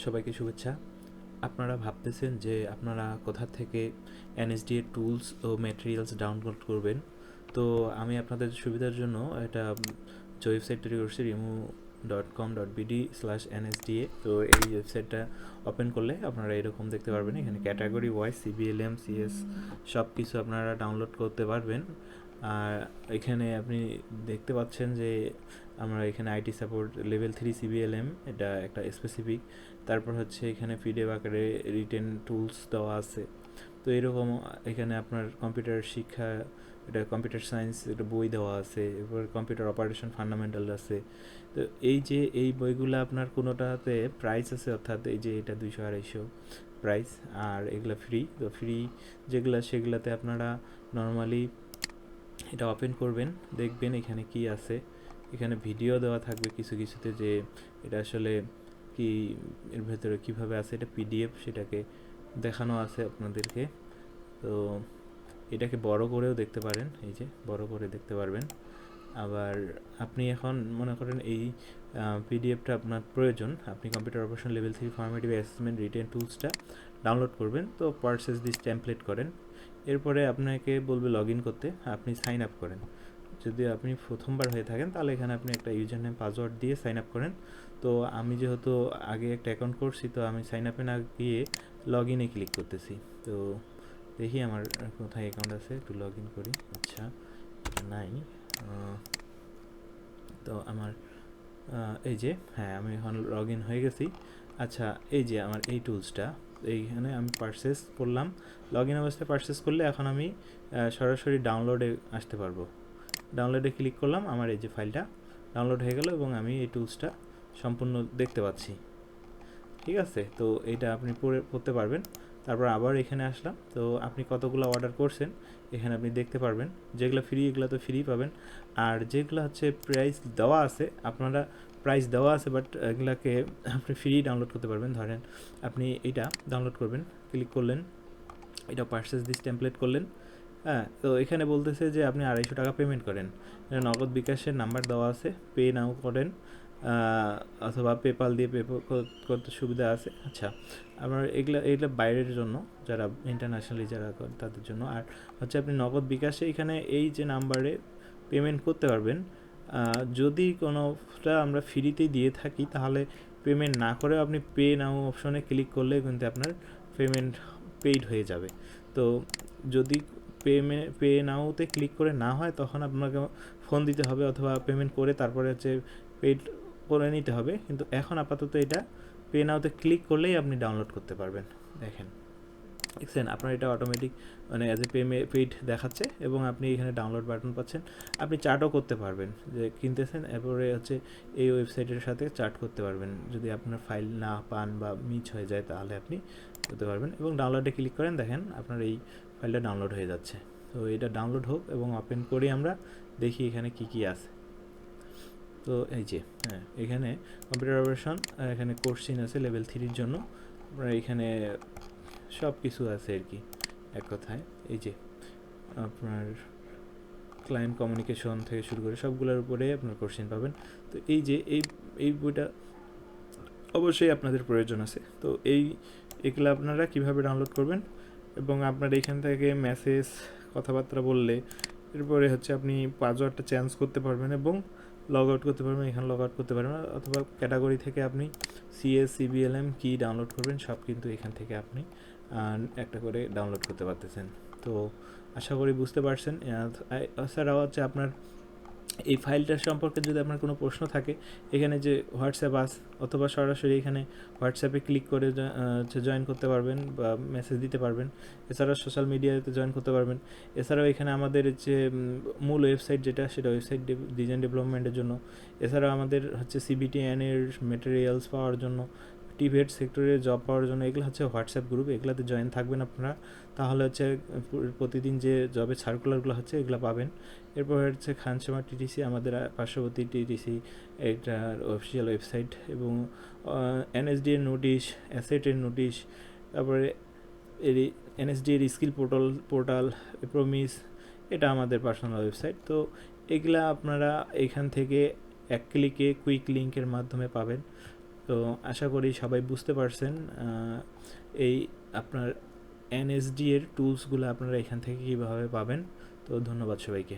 সবাইকে শুভেচ্ছা। আপনারা ভাবতেছেন যে আপনারা কোথা থেকে এনএসডি এর টুলস ও ম্যাটেরিয়ালস ডাউনলোড করবেন। তো আমি আপনাদের সুবিধার জন্য এটা যে ওয়েবসাইট তৈরি করছি remove.com.bd/nsda। তো এই ওয়েবসাইটটা ওপেন করলে আপনারা এরকম দেখতে পারবেন। এখানে ক্যাটাগরি ওয়াইজ সিবিএলএম সিএস সব কিছু আপনারা ডাউনলোড করতে পারবেন। আর এখানে আপনি দেখতে পাচ্ছেন যে আমরা এখানে আইটি সাপোর্ট লেভেল 3 সিবিএলএম, এটা একটা স্পেসিফিক। তারপর হচ্ছে এখানে পিডিএফ আকারে রিটেন টুলস দেওয়া আছে। তো এরকম এখানে আপনার কম্পিউটার শিক্ষা, এটা কম্পিউটার সায়েন্স একটা বই দেওয়া আছে, এরপর কম্পিউটার অপারেশন ফান্ডামেন্টাল আছে। তো এই যে এই বইগুলো আপনার কোনোটাতে প্রাইস আছে, অর্থাৎ এই যে এটা 200-250 প্রাইস, আর এগুলো ফ্রি। তো ফ্রি যেগুলো সেগুলোতে আপনারা নর্মালি এটা ওপেন করবেন, দেখবেন এখানে কি আছে। এখানে ভিডিও দেওয়া থাকবে কিছু কিছুতে যে এটা আসলে কি, এর ভেতরে কিভাবে আছে, এটা পিডিএফ সেটাকে দেখানো আছে আপনাদেরকে। তো এটাকে বড় করেও দেখতে পারেন, এই যে বড় করে দেখতে পারবেন। আবার আপনি এখন মনে করেন এই পিডিএফটা আপনার প্রয়োজন, আপনি computer operation level 3 formative assessment written টুলসটা ডাউনলোড করবেন। তো পারচেজ দিস টেমপ্লেট করেন, এরপরে আপনাকে বলবে লগ ইন করতে, আপনি সাইন আপ করেন। যদি আপনি প্রথমবার হয়ে থাকেন তাহলে এখানে আপনি একটা ইউজার নেম পাসওয়ার্ড দিয়ে সাইন আপ করেন। তো আমি যেহেতু আগে একটা অ্যাকাউন্ট করছি, তো আমি সাইন আপে না গিয়ে লগ ইনে ক্লিক করতেছি। তো দেখি আমার কোথায় অ্যাকাউন্ট আছে, একটু লগ ইন করি। আচ্ছা, এটা নাই। তো আমার এই যে, হ্যাঁ, আমি এখন লগ ইন হয়ে গেছি। আচ্ছা, এই যে আমার এই টুলসটা, এইখানে আমি পারচেস করলাম। লগ ইন অবস্থায় পারচেস করলে এখন আমি সরাসরি ডাউনলোডে আসতে পারবো। ডাউনলোডে ক্লিক করলাম, আমার এই যে ফাইলটা ডাউনলোড হয়ে গেল এবং আমি এই টুলসটা সম্পূর্ণ দেখতে পাচ্ছি। ঠিক আছে, তো এইটা আপনি পড়তে পারবেন। তারপর আবার এখানে আসলাম, তো আপনি কতগুলো অর্ডার করছেন এখানে আপনি দেখতে পারবেন। যেগুলো ফ্রি এগুলো তো ফ্রি পাবেন, আর যেগুলো হচ্ছে প্রাইস দেওয়া আছে, আপনারা প্রাইস দেওয়া আছে বাট এগুলাকে আপনি ফ্রি ডাউনলোড করতে পারবেন। ধরেন আপনি এটা ডাউনলোড করবেন, ক্লিক করলেন, এটা পারচেজ দিস টেমপ্লেট করলেন। হ্যাঁ, তো এখানে বলতেছে যে আপনি 250 টাকা পেমেন্ট করেন। নগদ বিকাশের নাম্বার দেওয়া আছে, পে নাও করেন অথবা পেপাল দিয়ে পে করতে সুবিধা আছে। আচ্ছা, আমার এগুলো বাইরের জন্য, যারা ইন্টারন্যাশনালি যারা তাদের জন্য। আর হচ্ছে আপনি নগদ বিকাশে এখানে এই যে নাম্বারে পেমেন্ট করতে পারবেন। যদি কোনোটা আমরা ফ্রিতে দিয়ে থাকি তাহলে পেমেন্ট না করেও আপনি পে নাও অপশনে ক্লিক করলে কিন্তু আপনার পেমেন্ট পেইড হয়ে যাবে। তো যদি পে নাওতে ক্লিক করে না হয় তখন আপনাকে ফোন দিতে হবে অথবা পেমেন্ট করে তারপরে হচ্ছে পেড করে নিতে হবে। কিন্তু এখন আপাতত এটা পে নাওতে ক্লিক করলেই আপনি ডাউনলোড করতে পারবেন। দেখেন, দেখছেন আপনার এটা অটোমেটিক মানে অ্যাজ এ পেইড দেখাচ্ছে এবং আপনি এখানে ডাউনলোড বাটন পাচ্ছেন। আপনি চার্টও করতে পারবেন, যে কিনতেছেন এরপরে হচ্ছে এই ওয়েবসাইটের সাথে চার্ট করতে পারবেন। যদি আপনার ফাইল না পান বা মিস হয়ে যায় তাহলে আপনি করতে পারবেন। এবং ডাউনলোডে ক্লিক করেন, দেখেন আপনার এই ফাইলটা ডাউনলোড হয়ে যাচ্ছে। তো এটা ডাউনলোড হোক এবং ওপেন করি, আমরা দেখি এখানে কি কি আছে। তো এই যে, হ্যাঁ, এখানে কম্পিউটার অপারেশন, এখানে কোর্সিন আছে লেভেল 3-র জন্য। আপনার এখানে সব কিছু আছে আর কি, এক কথায়। এই যে আপনার ক্লায়েন্ট কমিউনিকেশন থেকে শুরু করে সবগুলোর উপরে আপনার কোশ্চেন পাবেন। তো এই যে এই বইটা অবশ্যই আপনাদের প্রয়োজন আছে। তো এগুলো আপনারা কিভাবে ডাউনলোড করবেন, এবং আপনার এখান থেকে মেসেজ কথাবার্তা বললে এরপরে হচ্ছে আপনি পাসওয়ার্ডটা চেঞ্জ করতে পারবেন এবং লগ আউট করতে পারবেন। এখানে লগ আউট করতে পারবেন, অথবা ক্যাটাগরি থেকে আপনি সিএস সিবিএলএম কি ডাউনলোড করবেন সব কিন্তু এখান থেকে আপনি একটা করে ডাউনলোড করতে পারতেছেন। তো আশা করি বুঝতে পারছেন। এছাড়াও হচ্ছে আপনার এই ফাইলটার সম্পর্কে যদি আপনার কোনো প্রশ্ন থাকে, এখানে যে হোয়াটসঅ্যাপ আছে, অথবা সরাসরি এখানে হোয়াটসঅ্যাপে ক্লিক করে জয়েন করতে পারবেন বা মেসেজ দিতে পারবেন। এছাড়াও সোশ্যাল মিডিয়াতে জয়েন করতে পারবেন। এছাড়াও এখানে আমাদের যে মূল ওয়েবসাইট যেটা, সেটা ওয়েবসাইট ডিজাইন ডেভেলপমেন্টের জন্য। এছাড়াও আমাদের হচ্ছে সিবিটিএন এর মেটেরিয়ালস পাওয়ার জন্য, টিভেট সেক্টরে জব পাওয়ার জন্য, এগুলো হচ্ছে হোয়াটসঅ্যাপ গ্রুপ, এগুলোতে জয়েন থাকবেন আপনারা। তাহলে হচ্ছে প্রতিদিন যে জবের সার্কুলারগুলো হচ্ছে এগুলো পাবেন। এরপর হচ্ছে খানসামা টিটিসি, আমাদের পার্শ্ববর্তী টিটিসি, এটার অফিসিয়াল ওয়েবসাইট, এবং এনএসডি এর নোটিশ, অ্যাসেটের নোটিশ, তারপরে এর এনএসডি এর স্কিল পোর্টাল, প্রমিস, এটা আমাদের পার্সোনাল ওয়েবসাইট। তো এগুলা আপনারা এখান থেকে এক ক্লিকে কুইক লিঙ্কের মাধ্যমে পাবেন। তো আশা করি সবাই বুঝতে পারছেন এই আপনার এনএসডি এর টুলসগুলো আপনারা এখান থেকে কীভাবে পাবেন। তো ধন্যবাদ সবাইকে।